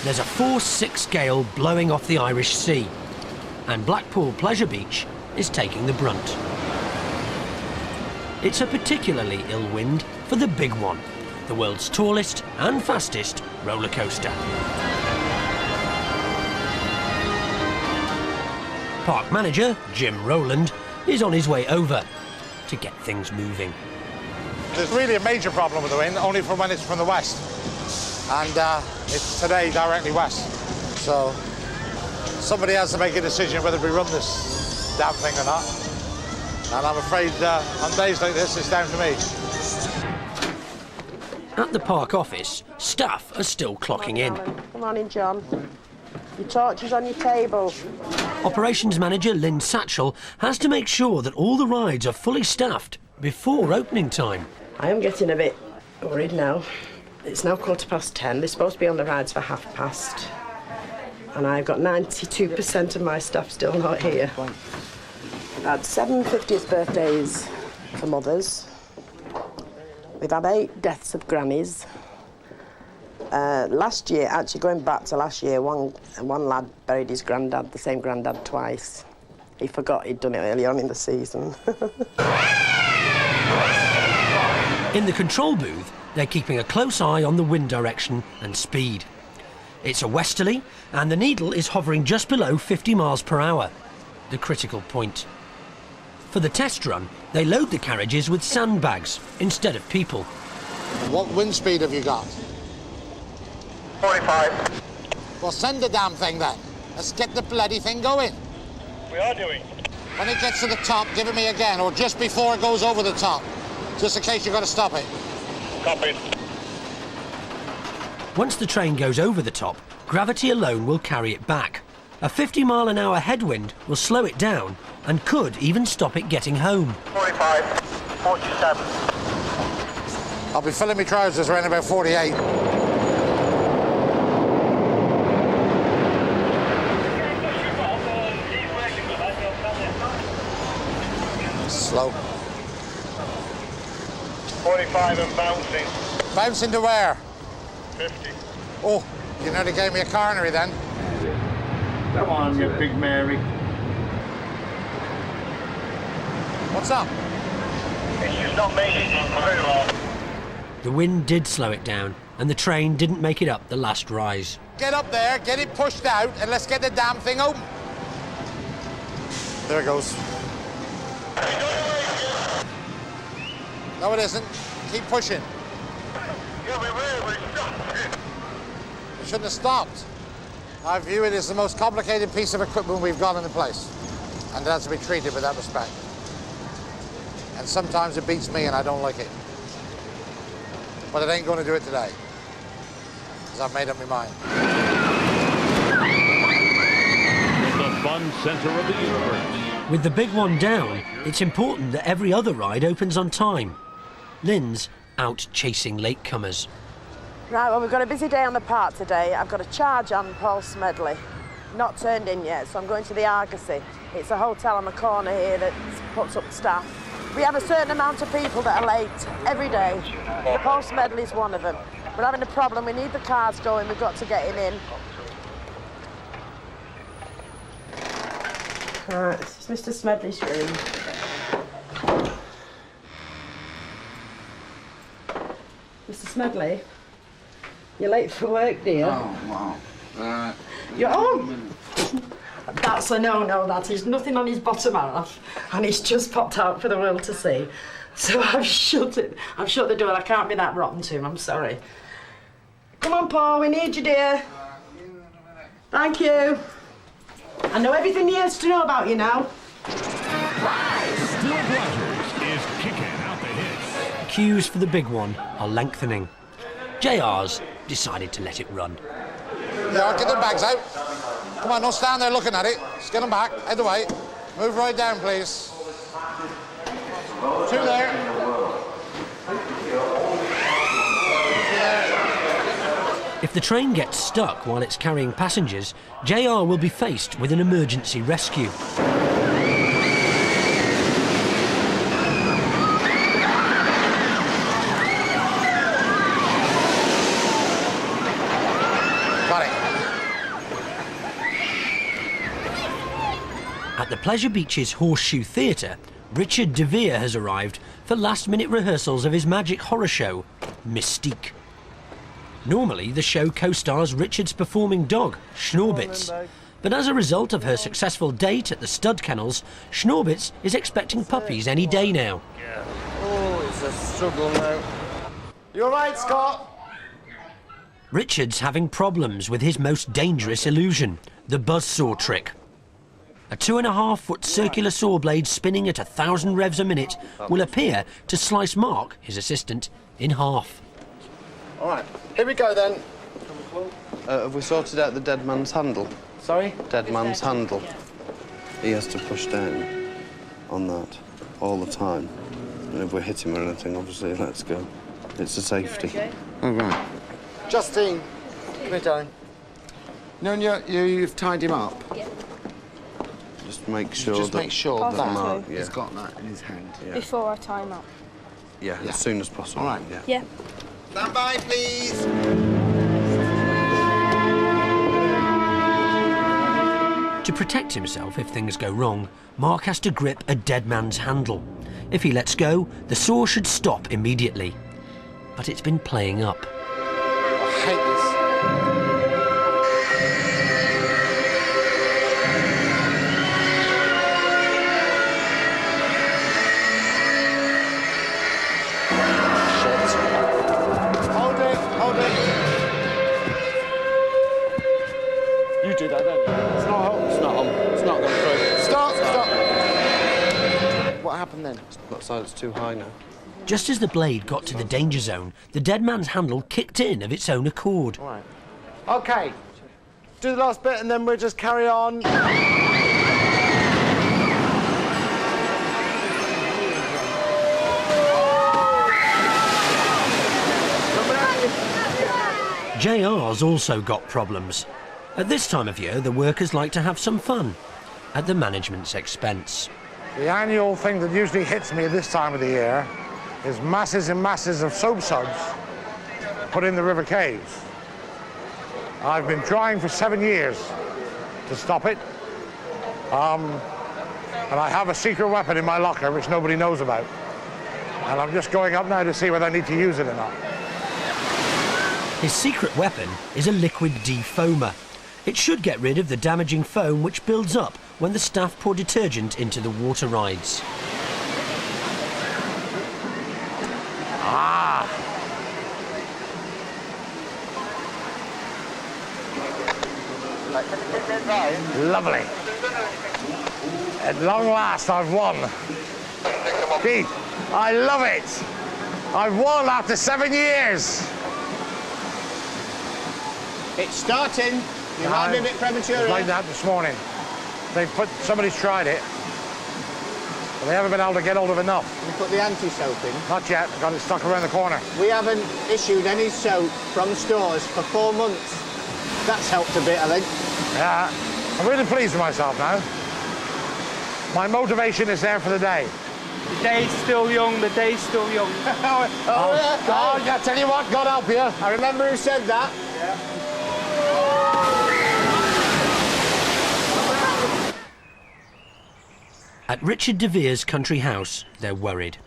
there's a force 6 gale blowing off the Irish Sea, and Blackpool Pleasure Beach is taking the brunt. It's a particularly ill wind for the Big One, the world's tallest and fastest roller coaster. Park manager Jim Rowland is on his way over to get things moving. There's really a major problem with the wind, only from when it's from the west. And it's today directly west. So somebody has to make a decision whether we run this damn thing or not. And I'm afraid on days like this, it's down to me. At the park office, staff are still clocking in. Come on in, John. Your torch is on your table. Operations manager Lynn Satchell has to make sure that all the rides are fully staffed before opening time. I am getting a bit worried now. It's now 10:15. They're supposed to be on the rides for past. And I've got 92% of my staff still not here. We've had 7 50th birthdays for mothers. We've had 8 deaths of grannies. Last year, actually going back to last year, one lad buried his granddad, the same granddad, twice. He forgot he'd done it early on in the season. In the control booth, they're keeping a close eye on the wind direction and speed. It's a westerly, and the needle is hovering just below 50 miles per hour, the critical point. For the test run, they load the carriages with sandbags instead of people. What wind speed have you got? 45. Well, send the damn thing then. Let's get the bloody thing going. We are doing. When it gets to the top, give it me again, or just before it goes over the top, just in case you've got to stop it. Copy. Once the train goes over the top, gravity alone will carry it back. A 50-mile-an-hour headwind will slow it down and could even stop it getting home. 45. 47. I'll be filling my trousers around about 48. Slow. 45 and bouncing. Bouncing to where? 50. Oh, you nearly gave me a coronary then. Come on, you big Mary. What's up? It's just not making it very well. The wind did slow it down, and the train didn't make it up the last rise. Get up there, get it pushed out, and let's get the damn thing open. There it goes. No, it isn't. Keep pushing. Yeah, we stopped. You shouldn't have stopped. I view it as the most complicated piece of equipment we've got in the place, and it has to be treated with that respect. And sometimes it beats me, and I don't like it. But it ain't going to do it today, because I've made up my mind. The fun center of the universe. With the Big One down, it's important that every other ride opens on time. Lynn's out chasing latecomers. Right, well, we've got a busy day on the park today. I've got a charge on Paul Smedley. Not turned in yet, so I'm going to the Argosy. It's a hotel on the corner here that puts up staff. We have a certain amount of people that are late every day. Paul Smedley's one of them. We're having a problem. We need the cars going. We've got to get him in. Right, this is Mr. Smedley's room. Mr. Smedley, you're late for work, dear. Oh, wow. You're on. That's a no-no, that is. Nothing on his bottom half, and it's just popped out for the world to see. So I've shut it. I've shut the door. I can't be that rotten to him, I'm sorry. Come on, Paul, we need you, dear. Thank you. I know everything he has to know about you now. Still Pleasures is kicking out the hits. Queues for the Big One are lengthening. JR's decided to let it run. Yeah, get their bags out. Come on, don't stand there looking at it. Just get them back, head away. Move right down, please. 2 there. If the train gets stuck while it's carrying passengers, JR will be faced with an emergency rescue. Got it. Pleasure Beach's Horseshoe Theatre, Richard de Vere has arrived for last-minute rehearsals of his magic horror show, Mystique. Normally, the show co-stars Richard's performing dog, Schnorbitz. But as a result of her successful date at the stud kennels, Schnorbitz is expecting puppies any day now. Oh, it's a struggle now. You all right, Scott? Richard's having problems with his most dangerous illusion, the buzzsaw trick. A 2.5-foot circular saw blade spinning at 1,000 revs a minute will appear to slice Mark, his assistant, in half. All right, here we go then. Have we sorted out the dead man's handle? Sorry? Dead man's handle. He has to push down on that all the time. And if we hit him or anything, obviously, let's go. It's a safety. Okay. All right. Justine, come here, darling. No, you've tied him up. Yeah. Just make sure Just make sure Pass that that Mark, he's got that in his hand. Yeah. Before I tie him up. Yeah, as soon as possible. All right. Yeah. Yeah. Stand by, please. To protect himself if things go wrong, Mark has to grip a dead man's handle. If he lets go, the saw should stop immediately. But it's been playing up. I hate this. Hold it. You do that, don't you? It's not on. It's not on. It's not going through. Stop. What happened then? That side's too high now. Just as the blade got to the danger zone, the dead man's handle kicked in of its own accord. All right. Okay. Do the last bit and then we'll just carry on. JR's also got problems. At this time of year, the workers like to have some fun, at the management's expense. The annual thing that usually hits me at this time of the year is masses and masses of soap suds put in the river caves. I've been trying for 7 years to stop it. And I have a secret weapon in my locker which nobody knows about. And I'm just going up now to see whether I need to use it or not. His secret weapon is a liquid defoamer. It should get rid of the damaging foam which builds up when the staff pour detergent into the water rides. Ah! Lovely. At long last, I've won. Keith, I love it. I've won after 7 years. It's starting. You might be a bit premature. It was like that this morning. Somebody's tried it, but they haven't been able to get hold of enough. We put the anti-soap in. Not yet. I've got it stuck around the corner. We haven't issued any soap from stores for 4 months. That's helped a bit, I think. Yeah, I'm really pleased with myself now. My motivation is there for the day. The day's still young, the day's still young. Oh, God, I tell you what, God help you. I remember who said that. At Richard de Vere's country house, they're worried.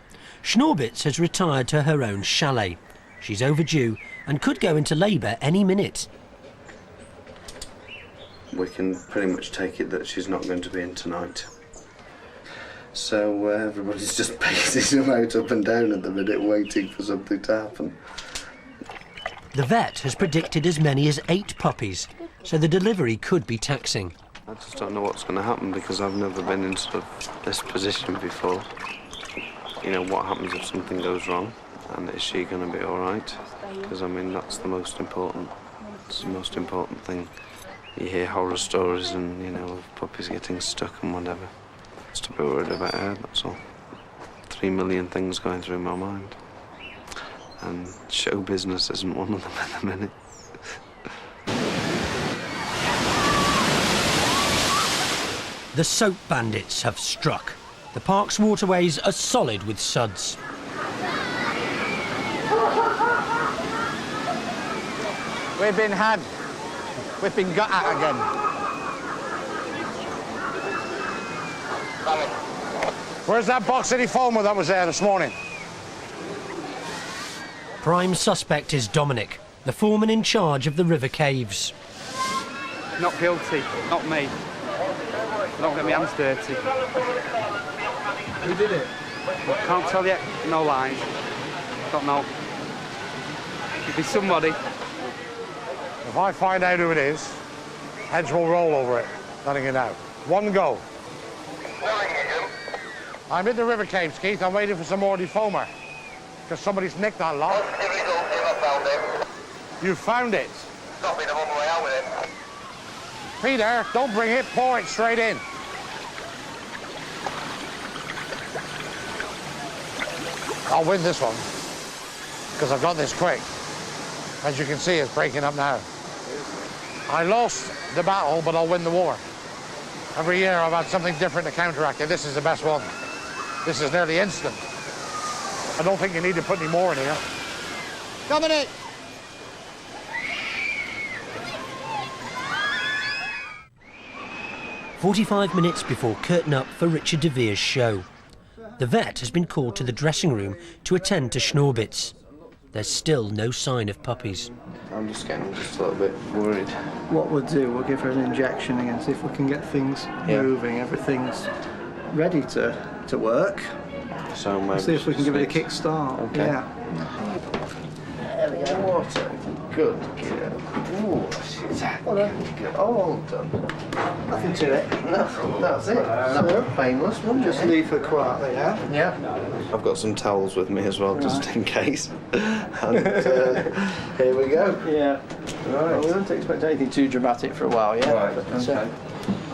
Schnorbitz has retired to her own chalet. She's overdue and could go into labour any minute. We can pretty much take it that she's not going to be in tonight. So everybody's just pacing about up and down at the minute, waiting for something to happen. The vet has predicted as many as 8 puppies, so the delivery could be taxing. I just don't know what's going to happen because I've never been in sort of this position before. You know, what happens if something goes wrong, and is she going to be all right? Because I mean, that's the most important. It's the most important thing. You hear horror stories, and you know, of puppies getting stuck and whatever. Just to be worried about her. That's all. 3 million things going through my mind, and show business isn't one of them at the minute. The soap bandits have struck. The park's waterways are solid with suds. We've been had. We've been got at again. Where's that box of foamer that was there this morning? Prime suspect is Dominic, the foreman in charge of the river caves. Not guilty, not me. Don't get my hands dirty. Who did it? Can't tell you, no lines. Don't know. Could be somebody. If I find out who it is, heads will roll over it, letting it out. One go. I'm in the river caves, Keith. I'm waiting for some more defoamer. Because somebody's nicked that lot. You found it? Got me, I'm on my way out with it. Peter, don't bring it, pour it straight in. I'll win this one, because I've got this quick. As you can see, it's breaking up now. I lost the battle, but I'll win the war. Every year I've had something different to counteract it. This is the best one. This is nearly instant. I don't think you need to put any more in here. Dominic! "45 minutes before curtain up for Richard de Vere's show. The vet has been called to the dressing room to attend to Schnorbitz. There's still no sign of puppies. I'm just getting a little bit worried. What we'll do, we'll give her an injection again, see if we can get things moving. Everything's ready to work. So maybe See if we can give it a kick start. Okay. Yeah. There we go. What a good girl. Ooh, she's good. Oh, well done. Nothing to it. No, that's it. No, painless one. Just leave her quietly, yeah? Yeah. I've got some towels with me as well, just in case. And here we go. Yeah. Right. Well, we don't expect anything too dramatic for a while, yeah? Right, But, okay.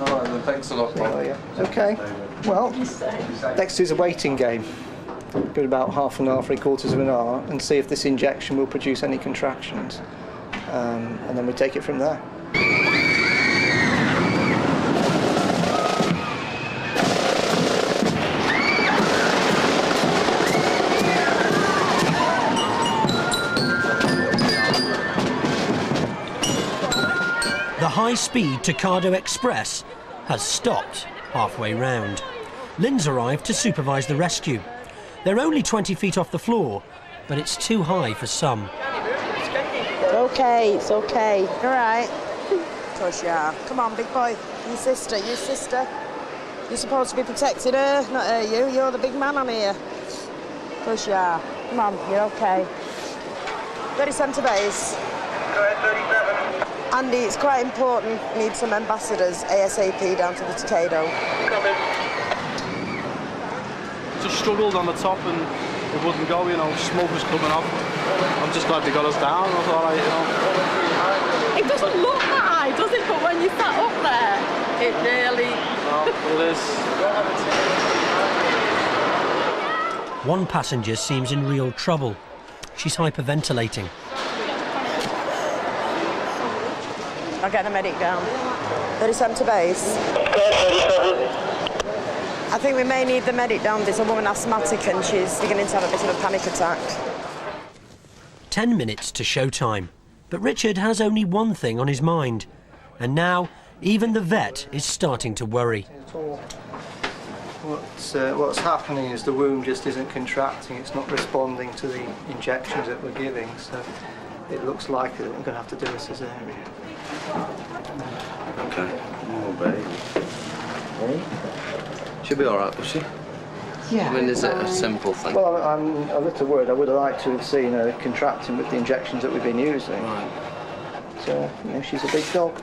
All right, then, thanks a lot, Bob. yeah. Okay. Well, next is a waiting game. Give it about half an hour, 3/4 of an hour, and see if this injection will produce any contractions. And then we take it from there. The high-speed Tokado Express has stopped halfway round. Lynn's arrived to supervise the rescue. They're only 20 feet off the floor, but it's too high for some. It's okay. All right. Of course you are. Come on, big boy. Your sister. You're supposed to be protecting her, not her, you. You're the big man on here. Of course you are. Come on, you're okay. Ready, centre base. Go ahead, 37. Andy, it's quite important. We need some ambassadors ASAP down to the Tokado. Coming. Just struggled on the top and it wouldn't go, you know, smoke was coming off. I'm just glad they got us down, I was all right, you know. It doesn't look that high, does it? But when you sat up there, it really... No, it is. One passenger seems in real trouble. She's hyperventilating. I'll get the medic down. 37 to base. I think we may need the medic down. There's a woman asthmatic and she's beginning to have a bit of a panic attack. 10 minutes to showtime. But Richard has only one thing on his mind. And now, even the vet is starting to worry. What's happening is the wound just isn't contracting. It's not responding to the injections that we're giving. So it looks likely that we're going to have to do a cesarean. Okay. Oh, baby. Hey? She'll be all right, will she? Yeah. I mean, is it a simple thing? Well, I'm a little worried. I would have liked to have seen her contracting with the injections that we've been using. Right. So, you know, she's a big dog.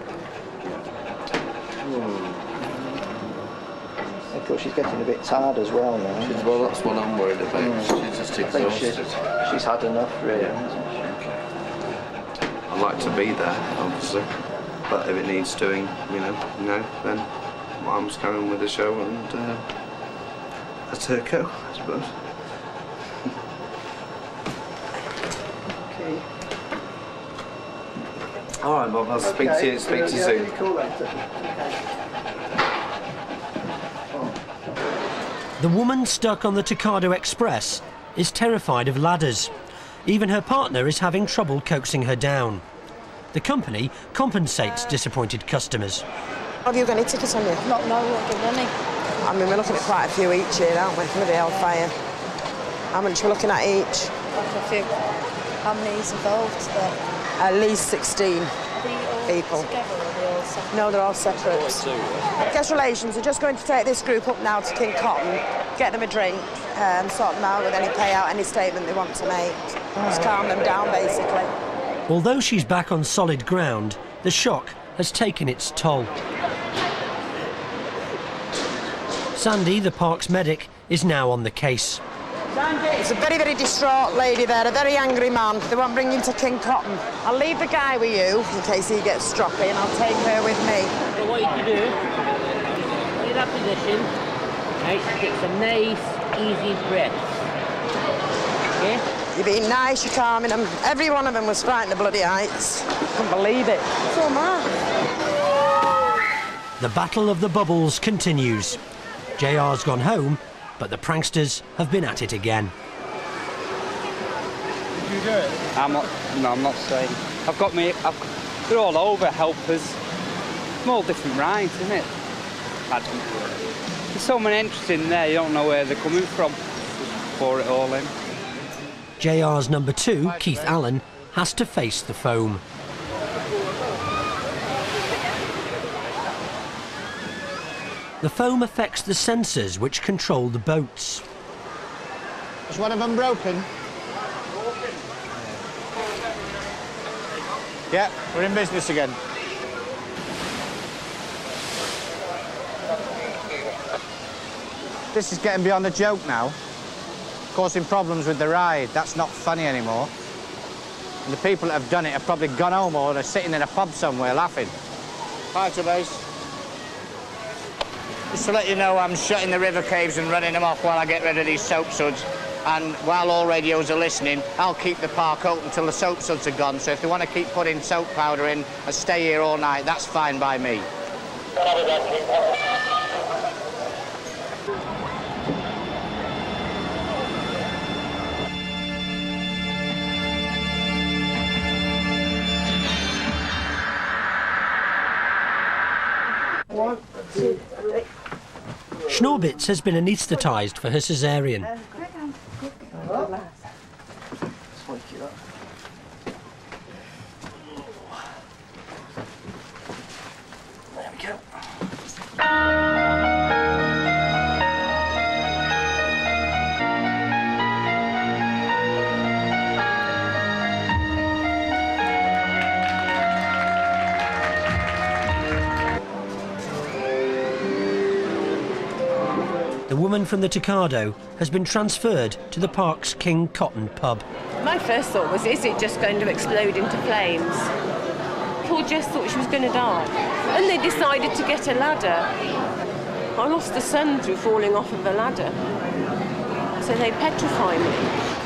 Of course, she's getting a bit tired as well now. Well, that's what I'm worried about. She's just I think exhausted. she's had enough, really, hasn't she? I'd like to be there, obviously. But if it needs doing, then I'm just carrying with the show and that's her go, I suppose. Okay. All right, Bob. I'll speak to you soon. Cool later. The woman stuck on the Tokado Express is terrified of ladders. Even her partner is having trouble coaxing her down. The company compensates disappointed customers. Have you got any tickets on you? No, not the money. I mean, we're looking at quite a few each here, aren't we? Bloody hellfire. How much are we looking at each? A few. How many is involved there? At least 16 people. Together, or are they all separate? No, they're all separate. Guest relations are just going to take this group up now to King Cotton, get them a drink, sort them out with any payout, any statement they want to make. Just calm them down, basically. Although she's back on solid ground, the shock has taken its toll. Sandy, the park's medic, is now on the case. It's a very, very distraught lady there, a very angry man. They won't bring him to King Cotton. I'll leave the guy with you in case he gets stroppy, and I'll take her with me. So what you can do, in that position, right, take some nice, easy breaths. Okay? You're being nice, you're calming them. Every one of them was frightened of bloody heights. Couldn't believe it. So am I. The battle of the bubbles continues. JR's gone home, but the pranksters have been at it again. Did you do it? I'm not saying. They're all over, helpers. It's all different rides, isn't it? There's so many entries in there, you don't know where they're coming from. Just pour it all in. JR's number 2, Keith Allen, has to face the foam. The foam affects the sensors which control the boats. Is one of them broken? Yeah, we're in business again. This is getting beyond a joke now. Causing problems with the ride. That's not funny anymore. And the people that have done it have probably gone home or are sitting in a pub somewhere laughing. Hi, Tobias. Just to let you know, I'm shutting the river caves and running them off while I get rid of these soap suds. And while all radios are listening, I'll keep the park open until the soap suds are gone. So if they want to keep putting soap powder in and stay here all night, that's fine by me. Schnorbitz has been anaesthetised for her caesarean. There we go. The woman from the Tokado has been transferred to the park's King Cotton pub. My first thought was, is it just going to explode into flames? Poor Jess thought she was going to die. And they decided to get a ladder. I lost a son through falling off of a ladder. So they petrify me.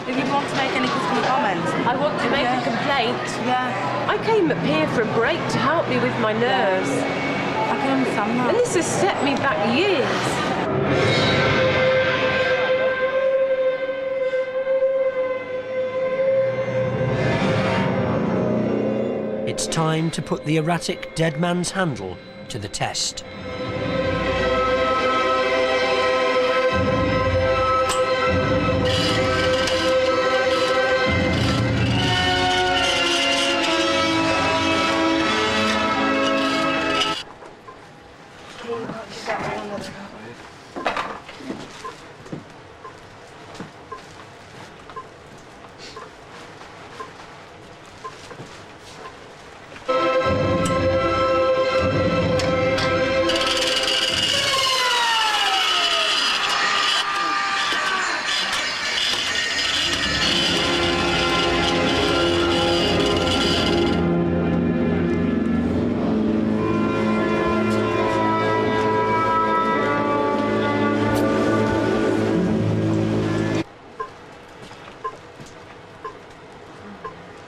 If you want to make any customer comments? I want to make a complaint. Yeah. I came up here for a break to help me with my nerves. I can understand that. And this has set me back years. It's time to put the erratic dead man's handle to the test.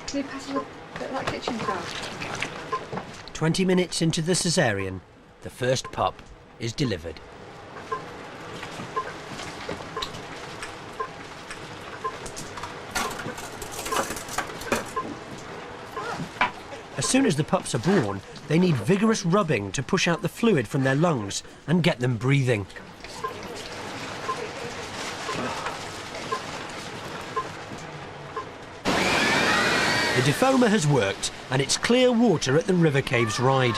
Can you pass a bit of that kitchen card? 20 minutes into the caesarean, the first pup is delivered. As soon as the pups are born, they need vigorous rubbing to push out the fluid from their lungs and get them breathing. The defoamer has worked and it's clear water at the River Caves ride.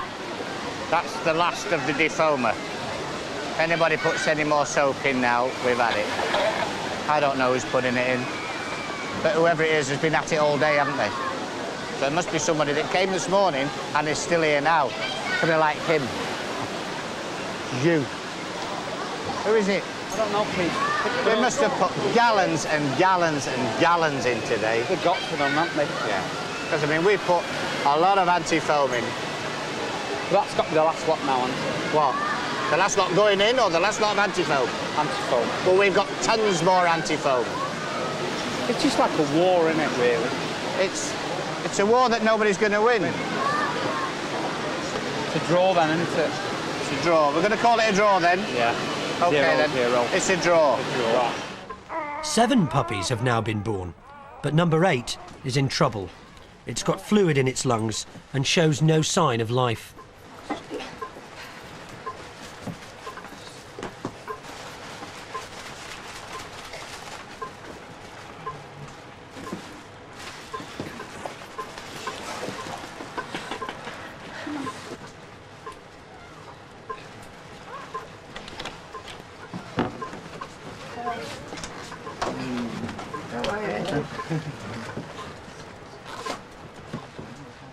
That's the last of the defoamer. If anybody puts any more soap in now, we've had it. I don't know who's putting it in, but whoever it is has been at it all day, haven't they? So it must be somebody that came this morning and is still here now. Could be like him. You. Who is it? I don't know, please. They must have put gallons and gallons and gallons in today. They've got to them, haven't they? Yeah. Because, I mean, we put a lot of anti-foam in. That's got to be the last lot now, hasn't it? What? The last lot going in or the last lot of anti-foam? Anti-foam. Well, we've got tons more anti-foam. It's just like a war, isn't it, really? It's a war that nobody's going to win. It's a draw then, isn't it? It's a draw. We're going to call it a draw then? Yeah. OK then. 0-0. It's a draw. 7 puppies have now been born, but number 8 is in trouble. It's got fluid in its lungs and shows no sign of life.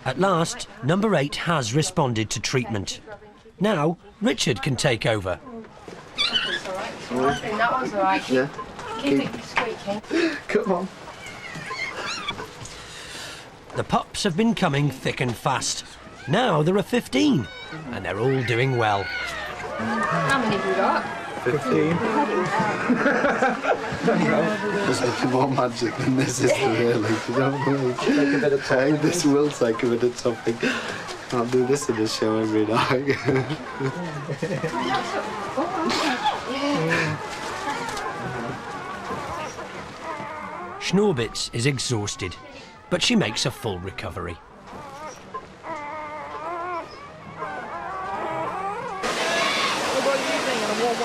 At last, number 8 has responded to treatment. Now, Richard can take over. I think that was all right. Yeah. Keep it squeaking. Come on. The pups have been coming thick and fast. Now there are 15, and they're all doing well. How many have we got? 15. There's nothing more magic than this, is there, really? You know, Take a bit of time. this will take a bit of topping. Can't do this in the show every night. Schnorbitz is exhausted, but she makes a full recovery.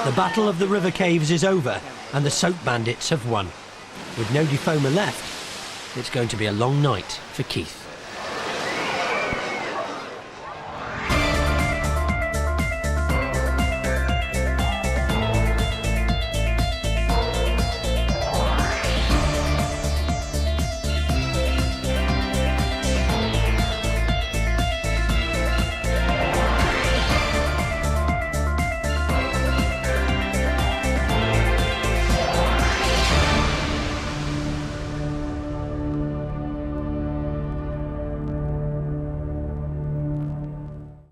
The Battle of the River Caves is over, and the soap bandits have won. With no defoamer left, it's going to be a long night for Keith.